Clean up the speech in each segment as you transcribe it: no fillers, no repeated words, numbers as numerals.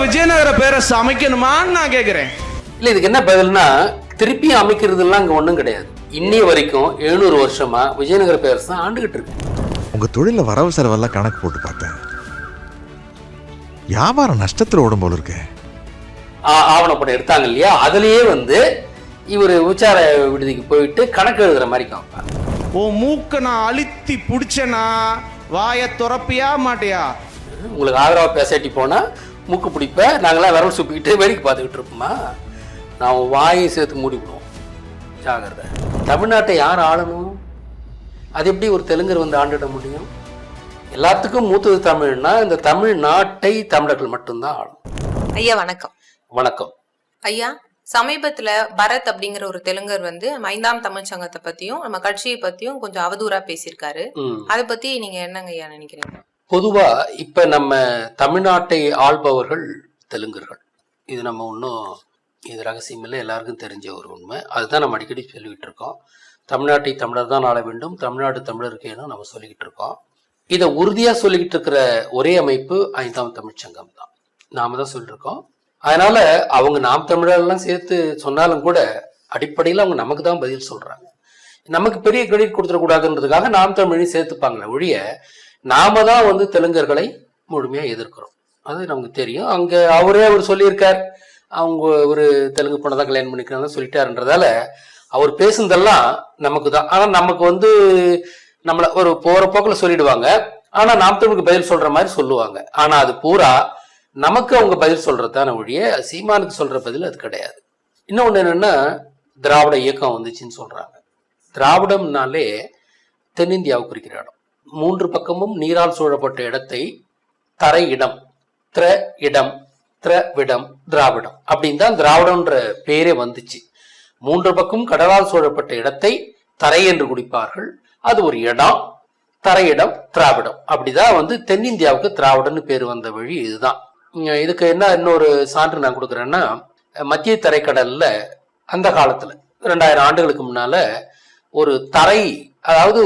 விஜயநகர பேரரசு அமைக்கணுமான்னு நான் கேக்குறேன். இல்ல இதுக்கு என்ன பதில்னா, திருப்பி அமைக்கிறதுலாம் அங்க ஒண்ணும் கிடையாது. இன்னைய வரைக்கும் 700 வருஷமா விஜயநகர பேரரசு தான் ஆண்டுகிட்டு இருக்கு. உங்க தொழில வரவு செலவெல்லாம் கணக்கு போட்டு பார்த்தேன். வியாபாரம் நஷ்டத்துல ஓடும் போல இருக்கு. ஆவணப்படம் எடுத்தாங்க இல்லையா, அதுலயே இவரு உச்சார விடுதிக்கு போயிட்டு கணக்கு எழுதுற மாதிரி காமிப்பாங்க. ஓ மூக்க நான் அழுத்தி புடிச்சனா வாய துறப்பியா மாட்டியா? உங்களுக்கு ஆதரவா பேசாட்டி போனா மூக்கு பிடிப்ப, நாங்களாம் விரல் சுப்பிக்கிட்டு வேடிக்கை பார்த்துக்கிட்டு இருப்போமா? நான் வாயை சேர்த்து மூடிவிடுவோம். ஜாகிரதை. தமிழ்நாட்டை யார் ஆளணும்? அது எப்படி ஒரு தெலுங்கர் ஆண்டுட முடியும்? எல்லாத்துக்கும் மூத்தது தமிழ்னா இந்த தமிழ்நாட்டை தமிழர்கள் மட்டும்தான் ஆளும். ஐயா வணக்கம். வணக்கம் ஐயா, சமீபத்துல பரத் அப்படிங்கிற ஒரு தெலுங்கர் 5ஆம் தமிழ் சங்கத்தை பத்தியும் நம்ம கட்சியை பத்தியும் கொஞ்சம் அவதூறா பேசியிருக்காரு. அதை பத்தி நீங்க என்னங்க ஐயா நினைக்கிறீங்க? பொதுவா இப்ப நம்ம தமிழ்நாட்டை ஆள்பவர்கள் தெலுங்கர்கள். இது நம்ம ஒன்றும் இது ரகசியம் இல்லை, எல்லாருக்கும் தெரிஞ்ச ஒரு உண்மை. அதுதான் நம்ம அடிக்கடி சொல்லிக்கிட்டு இருக்கோம். தமிழ்நாட்டை தமிழர் தான் ஆள வேண்டும், தமிழ்நாடு தமிழருக்கு நம்ம சொல்லிக்கிட்டு இருக்கோம். இதை உறுதியா சொல்லிக்கிட்டு இருக்கிற ஒரே அமைப்பு 5ஆம் தமிழ் சங்கம் தான். நாம தான் சொல்லியிருக்கோம். அதனால அவங்க நாம் தமிழர்லாம் சேர்த்து சொன்னாலும் கூட அடிப்படையில் அவங்க நமக்கு தான் பதில் சொல்றாங்க. நமக்கு பெரிய கிரெடிட் கொடுத்துடக்கூடாதுன்றதுக்காக நாம் தமிழையும் சேர்த்துப்பாங்களே ஒழிய, நாம தான் தெலுங்கர்களை முழுமையா எதிர்க்கிறோம். அது நமக்கு தெரியும். அங்க அவர் சொல்லியிருக்கார், அவங்க ஒரு தெலுங்கு பொண்ணை தான் கல்யாணம் பண்ணிக்கிறாங்க சொல்லிட்டாருன்றதால அவர் பேசுனதெல்லாம் நமக்கு தான். ஆனா நமக்கு நம்மள ஒரு போற போக்கில் சொல்லிடுவாங்க. ஆனா நாம் தமிழுக்கு பதில் சொல்ற மாதிரி சொல்லுவாங்க. ஆனா அது பூரா நமக்கு அவங்க பதில் சொல்றதுதான ஒழிய சீமானுக்கு சொல்ற பதில் அது கிடையாது. இன்னொன்னு என்னன்னா, திராவிட இயக்கம் வந்துச்சுன்னு சொல்றாங்க. திராவிடம்னாலே தென்னிந்தியாவை குறிக்கிற இடம். 3 பக்கமும் நீரால் சூழப்பட்ட இடத்தை தரை இடம், திர இடம், திரவிடம், திராவிடம் அப்படின்னு தான் திராவிடம்ன்ற பேரே வந்துச்சு. 3 பக்கம் கடலால் சூழப்பட்ட இடத்தை தரை என்று குடிப்பார்கள். அது ஒரு இடம், தரையிடம், திராவிடம். அப்படிதான் தென்னிந்தியாவுக்கு திராவிடம்னு பேர் வந்த வழி இதுதான். இதுக்கு என்ன இன்னொரு சான்று நான் கொடுக்குறேன்னா, மத்திய தரைக்கடல்ல அந்த காலத்துல 2000 ஆண்டுகளுக்கு முன்னால ஒரு தரை, அதாவது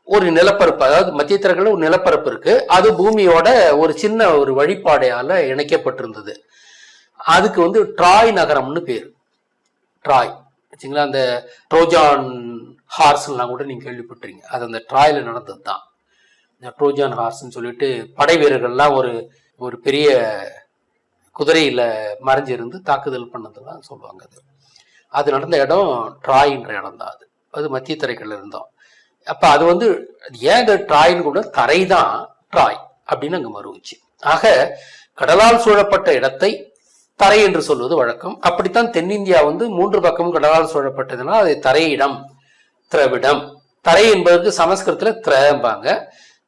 ஒரு நிலப்பரப்பு, அதாவது மத்திய தரைக்கடல் ஒரு நிலப்பரப்பு இருக்கு. அது பூமியோட ஒரு சின்ன ஒரு வழிபாடையால இணைக்கப்பட்டிருந்தது. அதுக்கு ட்ராய் நகரம்னு பேர். ட்ராய் வச்சுங்களா, அந்த ட்ரோஜான் ஹார்ஸ்லாம் கூட நீங்க கேள்விப்பட்டிருக்கீங்க. அது அந்த ட்ராயில நடந்தது தான். இந்த ட்ரோஜான் ஹார்ஸ்ன்னு சொல்லிட்டு படை வீரர்கள்லாம் ஒரு பெரிய குதிரையில மறைஞ்சிருந்து தாக்குதல் பண்ணதெல்லாம் சொல்லுவாங்க. அது நடந்த இடம் ட்ராய்ன்ற இடம் தான். அது மத்திய தரைக்கடல்ல இருந்தோம். அப்ப அது ஏன் ட்ராய்னு கூட தரை தான் ட்ராய் அப்படின்னு அங்க மறுவுச்சு. ஆக கடலால் சூழப்பட்ட இடத்தை தரை என்று சொல்வது வழக்கம். அப்படித்தான் தென்னிந்தியா 3 பக்கமும் கடலால் சூழப்பட்டதுன்னா அதை தரையிடம், திரவிடம். தரை என்பதற்கு சமஸ்கிருதத்துல திரம்பாங்க.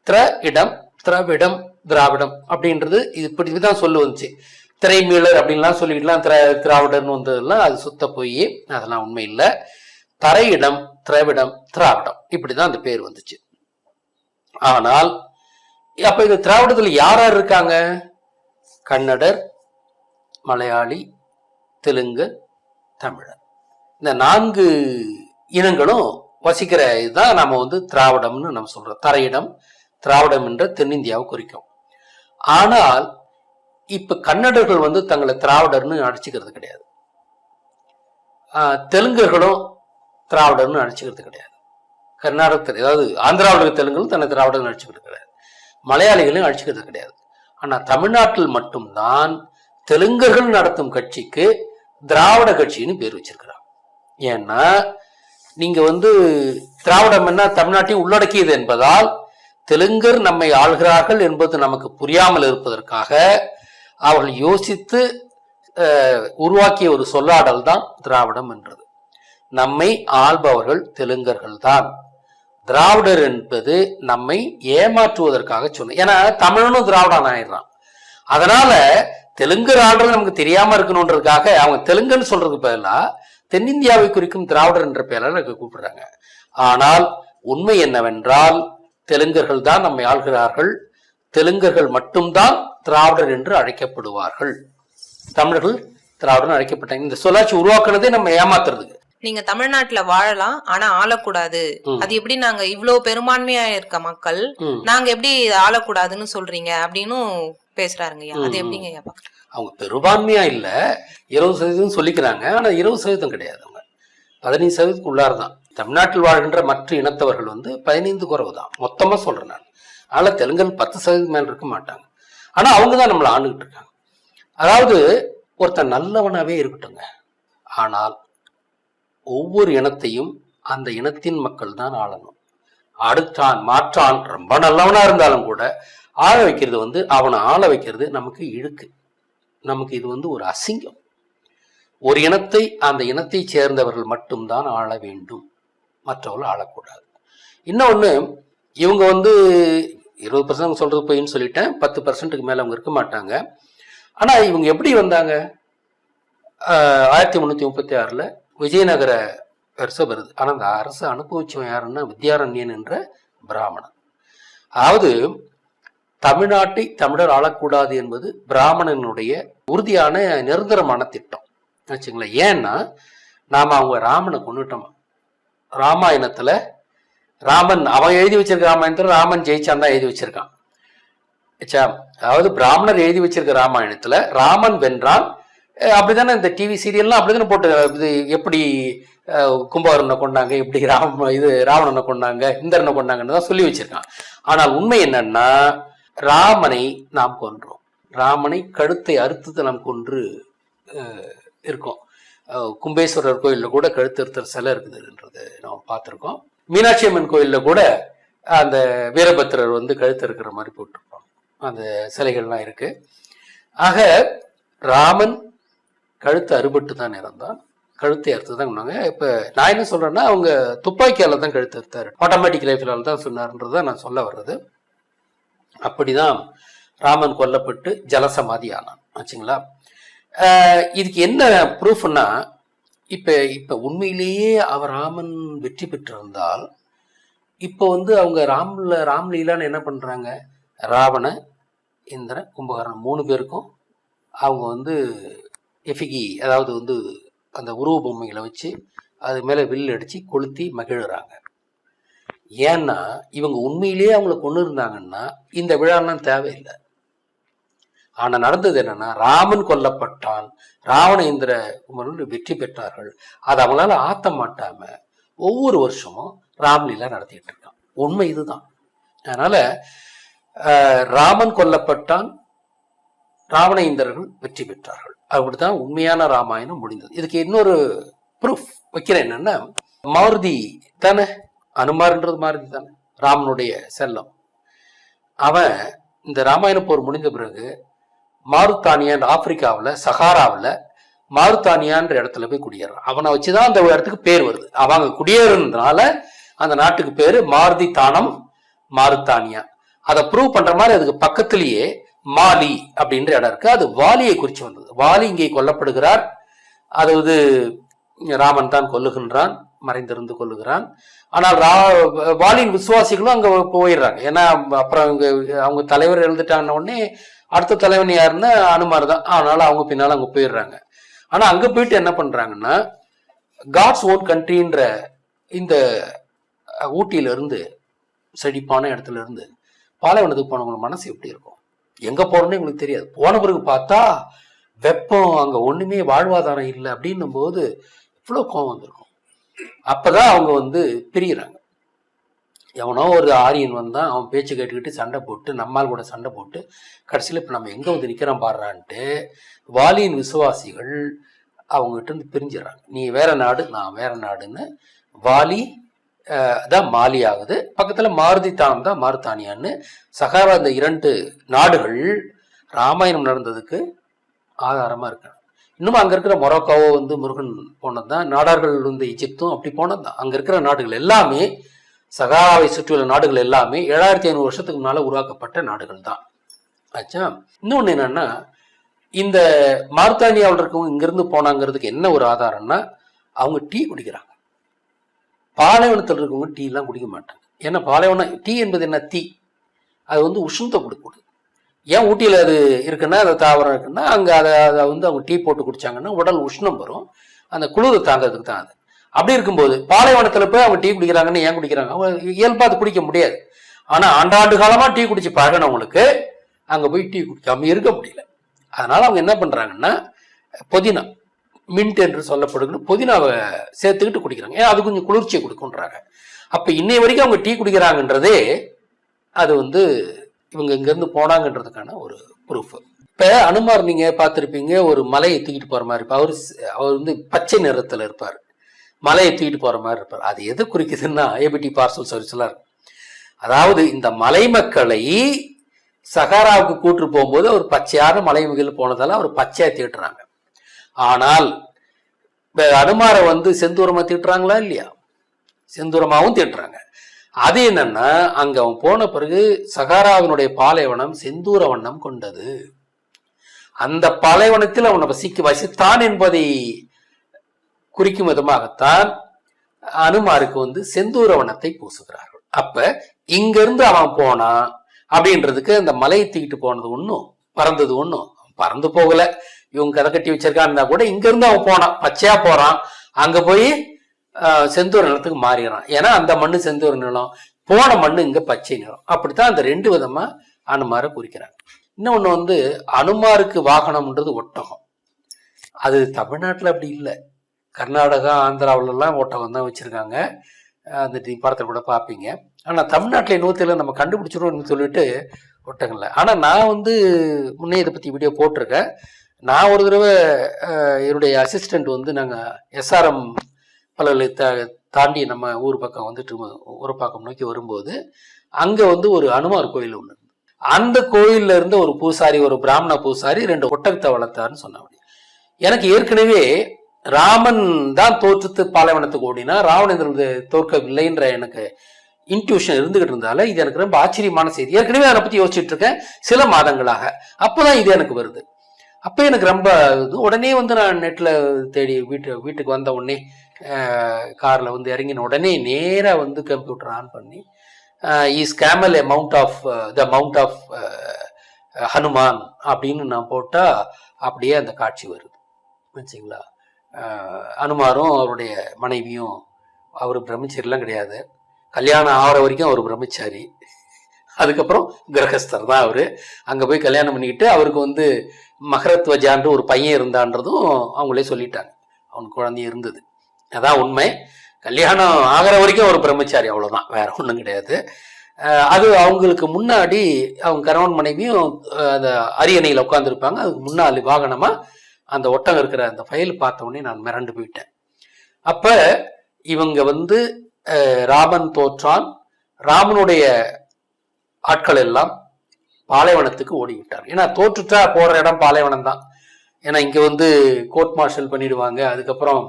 திர இடம், திரவிடம், திராவிடம் அப்படின்றது இது இப்படிதான் சொல்லு வந்துச்சு. திரைமீளர் அப்படின்லாம் சொல்லிக்கலாம். திராவிடர்னு வந்ததெல்லாம் அது சுத்த போய், அதெல்லாம் உண்மை இல்லை. தரையிடம், திரவிடம், திராவிடம் இப்படிதான் அந்த பேர் வந்துச்சு. ஆனால் அப்ப இந்த திராவிடத்துல யார் யார் இருக்காங்க? கன்னடர், மலையாளி, தெலுங்கு, தமிழர். இந்த 4 இனங்களும் வசிக்கிற இதுதான் நாம திராவிடம்னு நம்ம சொல்றோம். தரையிடம், திராவிடம் என்ற தென்னிந்தியாவை குறிக்கும். ஆனால் இப்ப கன்னடர்கள் தங்களை திராவிடர்னு அடிச்சுக்கிறது கிடையாது. தெலுங்கர்களும் திராவிடர்னு அடிச்சுக்கிறது கிடையாது. கர்நாடகத்தில், அதாவது ஆந்திராவில் தெலுங்குகளும் தன்னை திராவிடர்னு அடிச்சுக்கிறது கிடையாது. மலையாளிகளையும் அடிச்சுக்கிறது கிடையாது. ஆனா தமிழ்நாட்டில் மட்டும்தான் தெலுங்கர்கள் நடத்தும் கட்சிக்கு திராவிட கட்சின்னு பேர் வச்சிருக்கிறாங்க. ஏன்னா நீங்க திராவிடம் என்ன தமிழ்நாட்டையும் உள்ளடக்கியது என்பதால் தெலுங்கர் நம்மை ஆள்கிறார்கள் என்பது நமக்கு புரியாமல் இருப்பதற்காக அவர்கள் யோசித்து உருவாக்கிய ஒரு சொல்லாடல் தான் திராவிடம் என்றது. நம்மை ஆள்பவர்கள் தெலுங்கர்கள் தான். திராவிடர் என்பது நம்மை ஏமாற்றுவதற்காக சொன்ன. ஏன்னா தமிழனும் திராவிடன் ஆயிடுறான். அதனால தெலுங்கர் ஆள்றது நமக்கு தெரியாம இருக்கணும்ன்றதுக்காக அவங்க தெலுங்குன்னு சொல்றதுக்கு பதிலா தென்னிந்தியாவை குறிக்கும் திராவிடர் என்ற பெயரால் கூப்பிடுறாங்க. ஆனால் உண்மை என்னவென்றால் தெலுங்கர்கள் தான் நம்மை ஆள்கிறார்கள். தெலுங்கர்கள் மட்டும்தான் திராவிடர் என்று அழைக்கப்படுவார்கள். தமிழர்கள் திராவிடர் அழைக்கப்பட்டாங்க. இந்த சொல்லாட்சி உருவாக்குனதே நம்ம ஏமாத்துறதுக்கு. நீங்க தமிழ்நாட்டுல வாழலாம் ஆனா ஆளக்கூடாது, அது எப்படி நாங்க இவ்வளவு பெரும்பான்மையா இருக்க மக்கள் நாங்க எப்படி ஆளக்கூடாதுன்னு சொல்றீங்க அப்படின்னு பேசுறாருங்க ஐயா. அது எப்படிங்க ஐயா பாக்குறீங்க? அவங்க பெரும்பான்மையா இல்ல 20% சொல்லிக்கிறாங்க, ஆனா 20% கிடையாது. அவங்க 15% உள்ளார்தான். தமிழ்நாட்டில் வாழ்கின்ற மற்ற இனத்தவர்கள் 15 குறைவு தான் மொத்தமா சொல்றேன் நான். அதனால தெலுங்கல் 10% மேல இருக்க மாட்டாங்க. ஆனா அவங்கதான் நம்மளை ஆண்டுகிட்டு இருக்காங்க. அதாவது ஒருத்தன் நல்லவனாவே இருக்கட்டுங்க, ஆனால் ஒவ்வொரு இனத்தையும் அந்த இனத்தின் மக்கள் தான் ஆளணும். அடுத்தான் மாற்றான் ரொம்ப நல்லவனா இருந்தாலும் கூட ஆள வைக்கிறது அவனை ஆள வைக்கிறது நமக்கு இழுக்கு, நமக்கு இது ஒரு அசிங்கம். ஒரு இனத்தை அந்த இனத்தை சேர்ந்தவர்கள் மட்டும்தான் ஆள வேண்டும், மற்றவர்கள் ஆளக்கூடாது. இன்னொன்னு, இவங்க 20% சொல்றது போயின்னு சொல்லிட்டேன், 10%க்கு மேல அவங்க இருக்க மாட்டாங்க. ஆனா இவங்க எப்படி வந்தாங்க? 1336 விஜயநகர அரசு வருது. ஆனா அந்த அரசு அனுபவிச்சவன் யாருன்னா வித்யாரண்யன் என்ற பிராமணன். அதாவது தமிழ்நாட்டை தமிழர் ஆளக்கூடாது என்பது பிராமணனுடைய உறுதியான நிரந்தரமான திட்டம் வச்சுங்களேன். ஏன்னா நாம அவங்க ராமனை கொண்டுட்டோம். ராமாயணத்துல ராமன் அவன் எழுதி வச்சிருக்க ராமாயணத்துல ராமன் ஜெயிச்சான் தான் எழுதி வச்சிருக்கான். அதாவது பிராமணர் எழுதி வச்சிருக்க ராமாயணத்துல ராமன் வென்றான். அப்படித்தானே இந்த டிவி சீரியல்லாம் அப்படித்தானே போட்டு இது எப்படி கும்பகர்ணனை கொண்டாங்க, எப்படி ராவணனை கொண்டாங்க, இந்திரனை கொண்டாங்கன்னு தான் சொல்லி வச்சிருக்கான். ஆனால் உண்மை என்னன்னா ராமனை நாம் கொன்றோம். ராமனை கழுத்தை அறுத்து நாம் கொன்று இருக்கோம். கும்பேஸ்வரர் கோயில்ல கூட கழுத்து அறுத்தர் சிலை இருக்குதுன்றது நம்ம பார்த்துருக்கோம். மீனாட்சி அம்மன் கோயில்ல கூட அந்த வீரபத்திரர் கழுத்து இருக்கிற மாதிரி போட்டிருப்பாங்க. அந்த சிலைகள்லாம் இருக்கு. ஆக ராமன் கழுத்து அறுபட்டு தான் இறந்தான், கழுத்தை அறுத்து தான் கொண்டாங்க. இப்ப நான் என்ன சொல்றேன்னா அவங்க துப்பாக்கியால தான் கழுத்து அறுத்தாரு, ஆட்டோமேட்டிக் ரைஃபிளால தான் சொன்னார்ன்றதான் நான் சொல்ல வர்றது. அப்படிதான் ராமன் கொல்லப்பட்டு ஜலசமாதி ஆனான் ஆச்சுங்களா. இதுக்கு என்ன ப்ரூஃப்னா, இப்ப உண்மையிலேயே அவர் ராமன் வெற்றி பெற்றிருந்தால் இப்போ அவங்க ராம்லீலான்னு என்ன பண்றாங்க, ராவண இந்திர கும்பகர்ணன் 3 பேருக்கும் அவங்க எஃபிகி அதாவது அந்த உருவ பொம்மைகளை வச்சு அது மேல வில் அடிச்சு கொளுத்தி மகிழ்றாங்க. ஏன்னா இவங்க உண்மையிலேயே அவங்களை கொண்டு இருந்தாங்கன்னா இந்த விழாலாம் தேவையில்லை. ஆனா நடந்தது என்னன்னா, ராமன் கொல்லப்பட்டான், ராவண இந்திர குமரன் வெற்றி பெற்றார்கள். அதை அவங்களால ஆத்த மாட்டாம ஒவ்வொரு வருஷமும் ராம்லீலா நடத்திட்டு இருக்கான். உண்மை இதுதான். அதனால ராமன் கொல்லப்பட்டான், ராவண இந்திரர்கள் வெற்றி பெற்றார்கள். அப்படித்தான் உண்மையான ராமாயணம் முடிந்தது. இதுக்கு இன்னொரு ப்ரூஃப் வைக்கிறேன். என்னன்னா, மாருதி தானே, அனுமார்ன்றது மாருதி தானே, ராமனுடைய செல்லம். அவன் இந்த ராமாயண போர் முடிந்த பிறகு மாருத்தானியான் ஆப்பிரிக்காவில் சஹாராவில் மாருத்தானியான்ற இடத்துல போய் குடியேறான். அவனை வச்சுதான் அந்த இடத்துக்கு பேர் வருது. அவங்க குடியேறதுனால அந்த நாட்டுக்கு பேரு மாருதி தானம் மாருத்தானியா. அதை ப்ரூவ் பண்ற மாதிரி அதுக்கு பக்கத்திலேயே மாலி அப்படின்ற இடம் இருக்கு. அது வாலியை குறிச்சு வந்தது. வாலி இங்கே கொல்லப்படுகிறார். அதாவது ராமன் தான் கொல்லுகின்றான், மறைந்திருந்து கொல்லுகிறான். ஆனால் வாலியின் விசுவாசிகளும் அங்க போயிடுறாங்க. ஏன்னா அப்புறம் அவங்க தலைவர் எழுந்துட்டாங்க உடனே அடுத்த தலைவன் யாருன்னா அனுமார் தான். அதனால அவங்க பின்னால அங்க போயிடுறாங்க. ஆனா அங்க போயிட்டு என்ன பண்றாங்கன்னா, காட்ஸ் ஓன் கண்ட்ரின்ற இந்த ஊட்டியில இருந்து செழிப்பான இடத்துல இருந்து பாலைவனத்துக்கு போனவங்க மனசு எப்படி இருக்கும், எங்க போறோம்னு உங்களுக்கு தெரியாது. போன பிறகு பார்த்தா வெப்பம், அங்க ஒண்ணுமே வாழ்வாதாரம் இல்லை அப்படின்னும் போது இவ்வளவு கோபம் வந்திருக்கும். அப்பதான் அவங்க பிரிகிறாங்க. எவனோ ஒரு ஆரியன் வந்தான், அவன் பேச்சு கேட்டுக்கிட்டு சண்டை போட்டு நம்மால் கூட சண்டை போட்டு கடைசியில் இப்போ நம்ம எங்கே நிற்கிறோம் பாடுறான்ட்டு வாலியின் விசுவாசிகள் அவங்ககிட்ட இருந்து பிரிஞ்சிடறாங்க. நீ வேற நாடு, நான் வேற நாடுன்னு. வாலி தான் மாலி ஆகுது, பக்கத்தில் மாருதி தானம் தான் மாருத்தானியான்னு. சகாரா இந்த 2 நாடுகள் ராமாயணம் நடந்ததுக்கு ஆதாரமாக இருக்காங்க. இன்னும் அங்கே இருக்கிற மொரோக்காவோ முருகன் போனது தான், நாடார்கள் ஈஜிப்தும் அப்படி போனது தான். அங்கே இருக்கிற நாடுகள் எல்லாமே, சகாராவை சுற்றியுள்ள நாடுகள் எல்லாமே 7500 வருஷத்துக்கு முன்னால உருவாக்கப்பட்ட நாடுகள் தான் ஆச்சா. இன்னொன்று என்னன்னா, இந்த மார்த்தானியாவில் இருக்கவங்க இங்கிருந்து போனாங்கிறதுக்கு என்ன ஒரு ஆதாரம்னா, அவங்க டீ குடிக்கிறாங்க. பாலைவனத்தில் இருக்கவங்க டீ எல்லாம் குடிக்க மாட்டாங்க. ஏன்னா பாலைவனம் டீ என்பது என்ன, தீ. அது உஷ்ணத்தை கொடுக்கூடாது. ஏன் ஊட்டியில் அது இருக்குன்னா, அது தாவரம் இருக்குன்னா, அங்கே அதை அவங்க டீ போட்டு குடிச்சாங்கன்னா உடல் உஷ்ணம் வரும், அந்த குளிரை தாங்கிறதுக்கு தான் அது. அப்படி இருக்கும்போது பாலைவனத்துல போய் அவங்க டீ குடிக்கிறாங்கன்னு ஏன் குடிக்கிறாங்க? அவங்க இயல்பா அது குடிக்க முடியாது. ஆனா ஆண்டாண்டு காலமா டீ குடிச்சு பழகினவங்களுக்கு அங்க போய் டீ குடிக்காம இருக்க முடியல. அதனால அவங்க என்ன பண்றாங்கன்னா புதினா, மின்ட் என்று சொல்லப்படுகிற புதினாவை சேர்த்துக்கிட்டு குடிக்கிறாங்க. ஏன் அது கொஞ்சம் குளிர்ச்சியை கொடுக்குன்றாங்க. அப்ப இன்னைய வரைக்கும் அவங்க டீ குடிக்கிறாங்கன்றதே அது இவங்க இங்க இருந்து போனாங்கன்றதுக்கான ஒரு ப்ரூஃப். இப்ப அனுமார் நீங்க பார்த்திருப்பீங்க, ஒரு மலையை தூக்கிட்டு போற மாதிரி இருப்பார். அவர் பச்சை நிறத்துல இருப்பார், மலையை தூக்கிட்டு போற மாதிரி இருப்பார். அது எது குறிக்குதுன்னா ஏபிடி பார்சல் சர்வீஸ் எல்லாம் இருக்கு. அதாவது இந்த மலை மக்களை சகாராவுக்கு கூட்டு போகும்போது அவர் பச்சையான மலை மகளில் போனதால அவர் பச்சையா தீட்டுறாங்க. ஆனால் அனுமாரை செந்தூரமா தீட்டுறாங்களா இல்லையா? செந்தூரமாவும் தீட்டுறாங்க. அது என்னன்னா அங்க அவன் போன பிறகு சகாராவினுடைய பாலைவனம் செந்தூர வண்ணம் கொண்டது. அந்த பாலைவனத்தில் அவனை வசித்தான் என்பதை குறிக்கும் விதமாகத்தான் அனுமாருக்கு செந்தூர வண்ணத்தை பூசுகிறார்கள். அப்ப இங்க இருந்து அவன் போனா அப்படின்றதுக்கு அந்த மலையை தூக்கிட்டு போனது ஒன்றும் பறந்தது ஒன்றும் பறந்து போகல. இவங்க கதை கட்டி வச்சிருக்கான்னா கூட இங்க இருந்து அவன் போனான், பச்சையா போறான், அங்க போய் செந்தூர நிலத்துக்கு மாறிடுறான். ஏன்னா அந்த மண்ணு செந்தூர நிலம், போன மண்ணு இங்க பச்சை நிலம். அப்படித்தான் அந்த ரெண்டு விதமா அனுமாரை குறிக்கிறாங்க. இன்னொன்னு அனுமாருக்கு வாகனம்ன்றது ஒட்டகம். அது தமிழ்நாட்டுல அப்படி இல்லை. கர்நாடகா, ஆந்திராவில எல்லாம் ஒட்டகம் தான் வச்சிருக்காங்க. அந்த படத்தை கூட பார்ப்பீங்க. ஆனா தமிழ்நாட்டில் இன்னொருத்தில நம்ம கண்டுபிடிச்சிருவோம்னு சொல்லிட்டு ஒட்டகம் இல்லை. ஆனா நான் முன்னே இதை பத்தி வீடியோ போட்டிருக்கேன். நான் ஒரு தடவை என்னுடைய அசிஸ்டண்ட் நாங்கள் SRM பல்கலை தாண்டி நம்ம ஊர் பக்கம் ஊரப்பாக்கம் நோக்கி வரும்போது அங்கே ஒரு அனுமார் கோயில் ஒன்று. அந்த கோயில்ல இருந்து ஒரு பூசாரி, ஒரு பிராமண பூசாரி 2 ஒட்டகத்தை வளர்த்தாருன்னு சொன்னாங்க. எனக்கு ஏற்கனவே ராமன் தான் தோற்றுத்து பாலைவனத்துக்கு ஓடினா ராவணேந்திரன் தோற்கவில்லைன்ற எனக்கு இன்ட்யூஷன் இருந்துகிட்டு இருந்தால இது எனக்கு ரொம்ப ஆச்சரியமான செய்தி. ஏற்கனவே அதை பத்தி யோசிச்சுட்டு இருக்கேன் சில மாதங்களாக. அப்பதான் இது எனக்கு வருது. அப்போ எனக்கு ரொம்ப உடனே நான் நெட்டில் தேடி வீட்டுக்கு வந்த உடனே காரில் இறங்கின உடனே நேராக கம்ப்யூட்டர் ஆன் பண்ணி is camel a mount of the mount of Hanuman அப்படின்னு நான் போட்டால் அப்படியே அந்த காட்சி வருது வச்சுங்களா. அனுமாரும் அவருடைய மனைவியும், அவர் பிரம்மச்சரியெல்லாம் கிடையாது, கல்யாணம் ஆகிற வரைக்கும் அவர் பிரம்மச்சாரி, அதுக்கப்புறம் கிரகஸ்தர் தான் அவரு. அங்க போய் கல்யாணம் பண்ணிக்கிட்டு அவருக்கு மகரத்வஜான்ற ஒரு பையன் இருந்தான்றதும் அவங்களே சொல்லிட்டாங்க. அவனுக்கு குழந்தைய இருந்தது, அதான் உண்மை. கல்யாணம் ஆகிற வரைக்கும் ஒரு பிரம்மச்சாரி, அவ்வளவுதான், வேற ஒன்றும் கிடையாது. அது அவங்களுக்கு முன்னாடி அவங்க கணவன் மனைவியும் அந்த அரியணையில் உட்காந்துருப்பாங்க. அதுக்கு முன்னாடி வாகனமா அந்த ஒட்டகம் இருக்கிற அந்த ஃபைல் பார்த்த உடனே நான் மிரண்டு போயிட்டேன். அப்ப இவங்க ராமன் தோற்றான், ராமனுடைய ஆட்கள் எல்லாம் பாலைவனத்துக்கு ஓடிவிட்டார். ஏன்னா தோற்றுட்டா போற இடம் பாலைவனம் தான். ஏன்னா இங்க கோர்ட் மார்ஷல் பண்ணிடுவாங்க. அதுக்கப்புறம்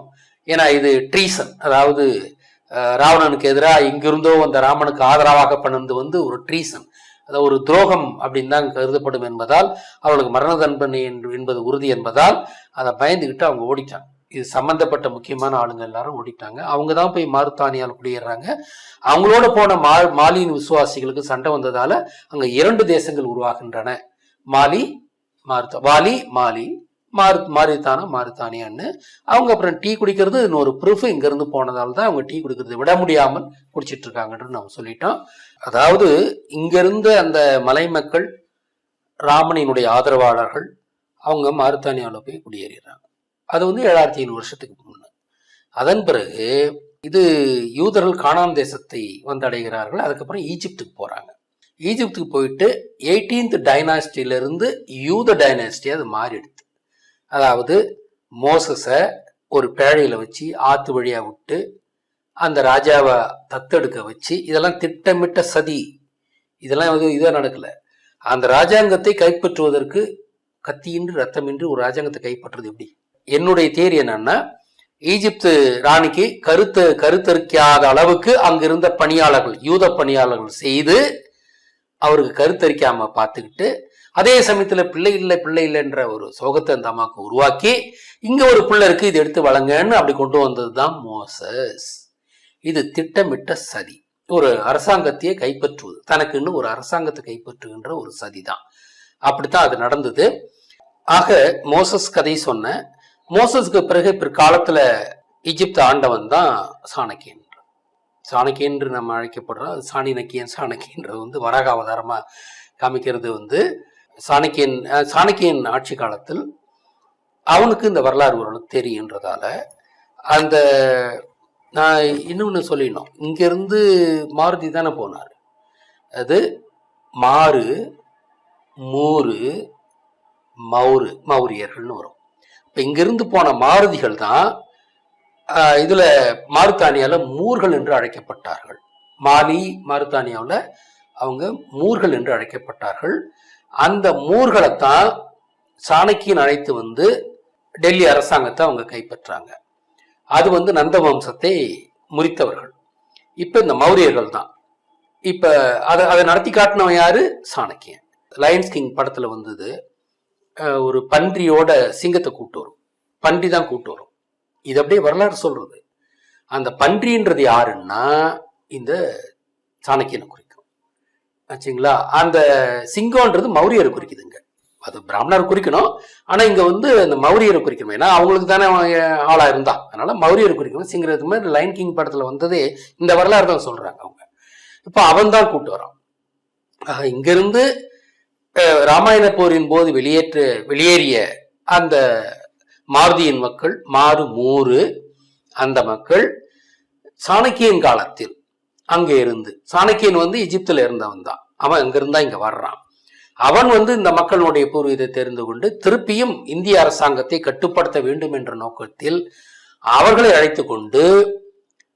ஏன்னா இது ட்ரீசன், அதாவது ராவணனுக்கு எதிராக இங்கிருந்தோ அந்த ராமனுக்கு ஆதரவாக பண்ணது ஒரு ட்ரீசன், அதாவது ஒரு துரோகம் அப்படின்னு தான் கருதப்படும் என்பதால், அவளுக்கு மரண தண்டனை என்பது உறுதி என்பதால் அதை பயந்துகிட்டு அவங்க ஓடிட்டாங்க. இது சம்பந்தப்பட்ட முக்கியமான ஆளுங்க எல்லாரும் ஓடிட்டாங்க. அவங்க தான் போய் மாருத்தானியால் குடியேறாங்க. அவங்களோட போன மாலியின் விசுவாசிகளுக்கு சண்டை வந்ததால அங்க 2 தேசங்கள் உருவாகின்றன. மாலி மாரித்தானியான்னு. அவங்க அப்புறம் டீ குடிக்கிறது இன்னொரு ப்ரூஃப், இங்க இருந்து போனதால தான் அவங்க டீ குடிக்கிறது விட முடியாமல் குடிச்சிட்டு இருக்காங்கன்னு நம்ம சொல்லிட்டோம். அதாவது இங்க இருந்த அந்த மலை மக்கள், ராமனினுடைய ஆதரவாளர்கள், அவங்க மாரித்தானியாவில் போய் குடியேறாங்க. அது 7500 வருஷத்துக்கு முன்ன. அதன் பிறகு இது யூதர்கள் கானான் தேசத்தை வந்தடைகிறார்கள். அதுக்கப்புறம் ஈஜிப்துக்கு போறாங்க. ஈஜிப்துக்கு போயிட்டு 18th டைனாஸ்டியிலிருந்து யூத டைனாஸ்டி அது மாறிடுது. அதாவது மோசஸை ஒரு பேழையில வச்சு ஆத்து வழியா விட்டு அந்த ராஜாவை தத்தெடுக்க வச்சு, இதெல்லாம் திட்டமிட்ட சதி. இதெல்லாம் இதே நடக்கல. அந்த ராஜாங்கத்தை கைப்பற்றுவதற்கு கத்தியின்றி ரத்தமின்றி ஒரு ராஜாங்கத்தை கைப்பற்றுறது எப்படி? என்னுடைய தேரி என்னன்னா, ஈஜிப்து ராணிக்கு கருத்தரிக்காத அளவுக்கு அங்கிருந்த பணியாளர்கள், யூத பணியாளர்கள் செய்து அவருக்கு கருத்தரிக்காம பார்த்துக்கிட்டு, அதே சமயத்துல பிள்ளை இல்லைன்ற ஒரு சோகத்தை அந்த அம்மாவுக்கு உருவாக்கி, இங்க ஒரு பிள்ளை இருக்கு, இது எடுத்து வழங்கன்னு அப்படி கொண்டு வந்ததுதான் மோசஸ். இது திட்டமிட்ட சதி. ஒரு அரசாங்கத்தையே கைப்பற்றுவது, தனக்குன்னு ஒரு அரசாங்கத்தை கைப்பற்றுகின்ற ஒரு சதிதான். அப்படித்தான் அது நடந்தது. ஆக மோசஸ் கதை சொன்ன மோசஸ்க்கு பிறகு பிற்காலத்துல எகிப்து ஆண்டவன் தான் சாணக்கியன். சாணக்கியன் என்று நம்ம அழைக்கப்படுறோம். அது சாணினக்கியன் சாணக்கியன்றது வந்து வராக அவதாரமா காமிக்கிறது வந்து சாணக்கியன் ஆட்சி காலத்தில் அவனுக்கு இந்த வரலாறு ஓரளவுக்கு தெரியுன்றதால அந்த நான் இன்னொன்று சொல்லிடணும். இங்கிருந்து மாருதி தானே போனார். அது மாறு மூறு மௌரியர்கள்னு வரும். இப்போ இங்கிருந்து போன மாருதிகள் தான் இதுல மாருத்தானியால மூர்கள் என்று அழைக்கப்பட்டார்கள். மாலி மாருத்தானியாவில் அவங்க மூர்கள் என்று அழைக்கப்பட்டார்கள். அந்த மூர்களைத்தான் சாணக்கியன் அழைத்து வந்து டெல்லி அரசாங்கத்தை அவங்க கைப்பற்றாங்க. அது வந்து நந்த வம்சத்தை முறித்தவர்கள். இப்ப இந்த மௌரியர்கள் தான். இப்ப அதை நடத்தி காட்டினவன் யாரு? சாணக்கியன். லயன்ஸ் கிங் படத்துல வந்தது, ஒரு பன்றியோட சிங்கத்தை கூட்டு வரும், பன்றி தான் கூட்டு வரும். இது அப்படியே வரலாறு சொல்றது. அந்த பன்றின்றது யாருன்னா இந்த சாணக்கியனை குறிக்கும் ஆச்சுங்களா. அந்த சிங்கம்ன்றது மௌரியரை குறிக்குதுங்க. அது பிராமணரை குறிக்கணும், ஆனா இங்க வந்து அந்த மௌரியரை குறிக்கணும். ஏன்னா அவங்களுக்கு தானே ஆளா இருந்தா, அதனால மௌரியரை குறிக்கணும். சிங்கிறது மாதிரி லைன் கிங் படத்துல வந்ததே இந்த வரலாறு தான் சொல்றாங்க அவங்க. இப்ப அவன் தான் கூட்டு வரான். இங்கிருந்து ராமாயண போரின் போது வெளியேறிய அந்த மாருதியின் மக்கள், மாறு மூறு அந்த மக்கள் சாணக்கியன் காலத்தில் அங்கே இருந்து, சாணக்கியன் வந்து எகிப்துல இருந்தவன் தான், அவன் அங்கிருந்தா இங்க வர்றான். அவன் வந்து இந்த மக்களுடைய பூர்வீகத்தை தெரிந்து கொண்டு திருப்பியும் இந்திய அரசாங்கத்தை கட்டுப்படுத்த வேண்டும் என்ற நோக்கத்தில் அவர்களை அழைத்து கொண்டு,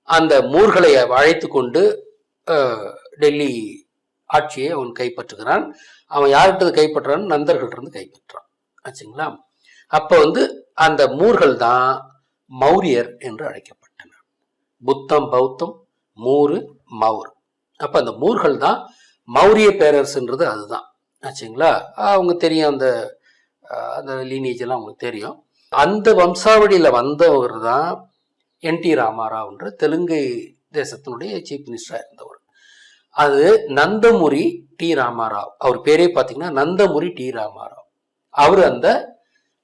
அந்த மூர்களை அழைத்து கொண்டு டெல்லி ஆட்சியை அவன் கைப்பற்றுகிறான். அவன் யார்கிட்ட கைப்பற்றான்? நந்தர்கள் இருந்து கைப்பற்றான் ஆச்சுங்களா. அப்ப வந்து அந்த மூர்கள் தான் மௌரியர் என்று அழைக்கப்பட்டனர். புத்தம் பௌத்தம் மூரு மௌர். அப்ப அந்த மூர்கள் தான் மௌரிய பேரரசுன்றது அதுதான் ஆச்சுங்களா. அவங்க தெரியும், அந்த லீனேஜ் எல்லாம் அவங்களுக்கு தெரியும். அந்த வம்சாவளியில வந்தவர் தான் என்.டி. ராமாராவ்ன்ற தெலுங்கு தேசத்தினுடைய சீஃப் மினிஸ்டரா இருந்தவர். அது நந்தமுரி டி ராமாராவ். அவர் பேரே பார்த்தீங்கன்னா நந்தமுரி டி ராமாராவ். அவர் அந்த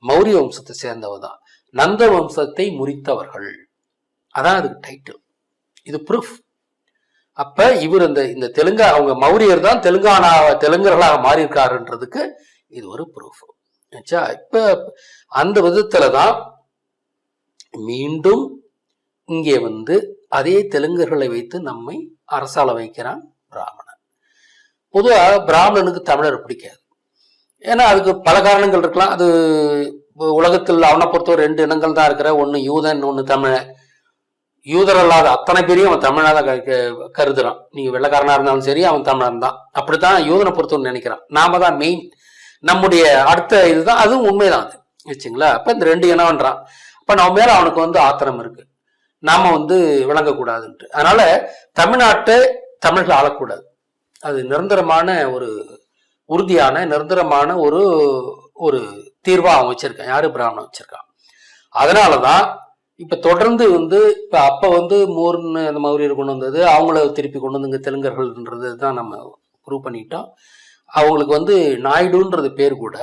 மௌரிய வம்சத்தை சேர்ந்தவர் தான். நந்த வம்சத்தை முறித்தவர்கள், அதான் அதுக்கு டைட்டில். இது ப்ரூஃப். அப்ப இவர் இந்த தெலுங்கா, அவங்க மௌரியர் தான் தெலுங்கர்களாக மாறியிருக்காருன்றதுக்கு இது ஒரு ப்ரூஃப். இப்ப அந்த விதத்துலதான் மீண்டும் இங்கே வந்து அதே தெலுங்கர்களை வைத்து நம்மை அரசாள வைக்கிறான் பிராமணன். பொதுவா பிராமணனுக்கு தமிழர் பிடிக்காது. ஏன்னா அதுக்கு பல காரணங்கள் இருக்கலாம். அது உலகத்தில் அவனை பொறுத்தவரை 2 இனங்கள் தான் இருக்கிற, ஒன்னு யூதன், ஒன்னு தமிழன். யூதர் அல்லாத அத்தனை பேரையும் அவன் தமிழாதான் கருதுறான். நீங்க வெள்ளக்காரனா இருந்தாலும் சரி அவன் தமிழன் தான். அப்படித்தான் யூதனை பொறுத்தவரை நினைக்கிறான். நாம தான் மெயின், நம்முடைய அடுத்த இதுதான். அதுவும் உண்மைதான் அது வச்சுங்களா. அப்ப இந்த 2 இனம்ன்றான். அப்ப நம்ம மேல அவனுக்கு வந்து ஆத்திரம் இருக்கு, நாம வந்து விளங்கக்கூடாதுன்ட்டு. அதனால தமிழ்நாட்டை தமிழர்கள் ஆளக்கூடாது. அது நிரந்தரமான ஒரு உறுதியான நிரந்தரமான ஒரு தீர்வா அவன் வச்சிருக்கான். யாரு? பிராமணன் வச்சிருக்கான். அதனாலதான் இப்ப தொடர்ந்து வந்து இப்ப அப்ப வந்து மூர்னு அந்த மௌரியர் கொண்டு வந்தது, அவங்கள திருப்பி கொண்டு வந்து இங்க தெலுங்கர்கள்ன்றது தான் நம்ம ப்ரூவ் பண்ணிட்டோம். அவங்களுக்கு வந்து நாயுடுன்றது பேர் கூட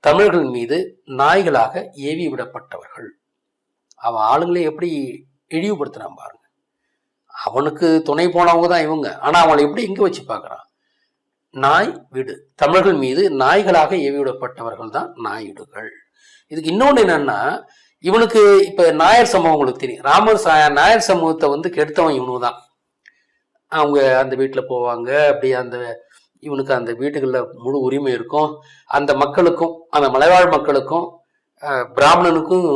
தமிழர்கள் மீது நாய்களாக ஏவி விடப்பட்டவர்கள். அவன் ஆளுங்களே எப்படி இழிவுபடுத்துறான் பாருங்க. அவனுக்கு துணை போனவங்க தான் இவங்க. ஆனா அவங்களை எப்படி இங்க வச்சு பாக்குறான்? நாய் விடு. தமிழர்கள் மீது நாய்களாக ஏவி விடப்பட்டவர்கள் தான் நாயுடுகள். இதுக்கு இன்னொன்னு என்னன்னா, இவனுக்கு இப்ப நாயர் சமூகம் உங்களுக்கு தெரியும். நாயர் சமூகத்தை வந்து கெடுத்தவன் இவனு தான். அவங்க அந்த வீட்டுல போவாங்க, அப்படியே இவனுக்கு அந்த வீட்டுகளில் முழு உரிமை இருக்கும். அந்த மக்களுக்கும், அந்த மலைவாழ் மக்களுக்கும் பிராமணனுக்கும்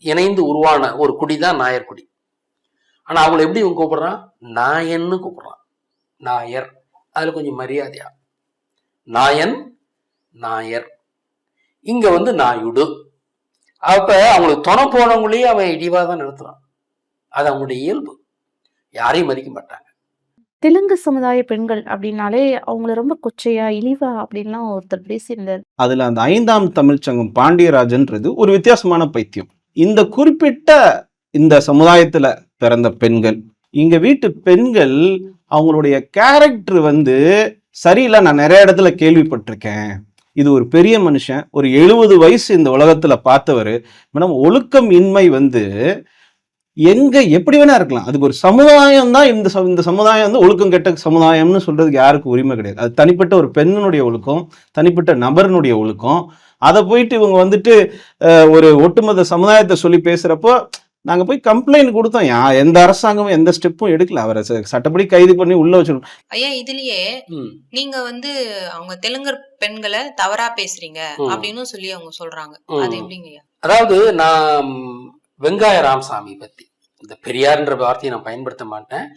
இணைந்து உருவான ஒரு குடி தான் நாயர் குடி. ஆனா அவங்களை எப்படி இவன் கூப்பிடுறான்? நாயன்னு கூப்பிடுறான். நாயர், அதுல கொஞ்சம் மரியாதையா நாயன், நாயர். இங்க வந்து நாயுடு. அப்ப அவங்களுக்கு துணை போனவங்களையே அவன் இடிவா தான் நிறுத்துறான். அது அவங்களுடைய இயல்பு. யாரையும் மதிக்க மாட்டாங்க. தெலுங்கு சமுதாய பெண்கள் அப்படின்னாலே அவங்கள ரொம்ப கொச்சையா இழிவா அப்படின்லாம் ஒருத்தர் பேசியிருந்தார். அதுல அந்த 5ஆம் தமிழ்ச்சங்கம் பாண்டியராஜன்றது ஒரு வித்தியாசமான பைத்தியம். இந்த குறிப்பிட்ட இந்த சமுதாயத்துல பிறந்த பெண்கள், இங்க வீட்டு பெண்கள், அவங்களுடைய கேரக்டர் வந்து சரியில்லை. நான் நிறைய இடத்துல கேள்விப்பட்டிருக்கேன். இது ஒரு பெரிய மனுஷன், ஒரு 70 வயசு இந்த உலகத்துல பார்த்தவர். மேடம், ஒழுக்கம் இன்மை வந்து எங்க எப்படி வேணா இருக்கலாம். அதுக்கு ஒரு சமுதாயம் தான் இந்த சமுதாயம் வந்து ஒழுக்கம் கெட்ட சமுதாயம்னு சொல்றதுக்கு யாருக்கும் உரிமை கிடையாது. அது தனிப்பட்ட ஒரு பெண்ணுடைய ஒழுக்கம், தனிப்பட்ட நபரினுடைய ஒழுக்கம். அதை போயிட்டு இவங்க வந்துட்டு ஒரு ஒட்டுமொத்த சமுதாயத்தை சொல்லி பேசுறப்போ நாங்க போய் கம்ப்ளைண்ட் கொடுத்தோம். எந்த அரசாங்கமும் எந்த ஸ்டெப்பும் எடுக்கல. அவரை சட்டப்படி கைது பண்ணி உள்ள வச்சிருக்கோம். ஐயா இதுலயே நீங்க வந்து அவங்க தெலுங்கர் பெண்களை தவறா பேசுறீங்க அப்படின்னு சொல்லி அவங்க சொல்றாங்க. அது எப்படிங்க ஐயா? அதாவது நான் வெங்காய ராமசாமி பத்தி, இந்த பெரியார்ன்ற வார்த்தையை நான் பயன்படுத்த மாட்டேன்,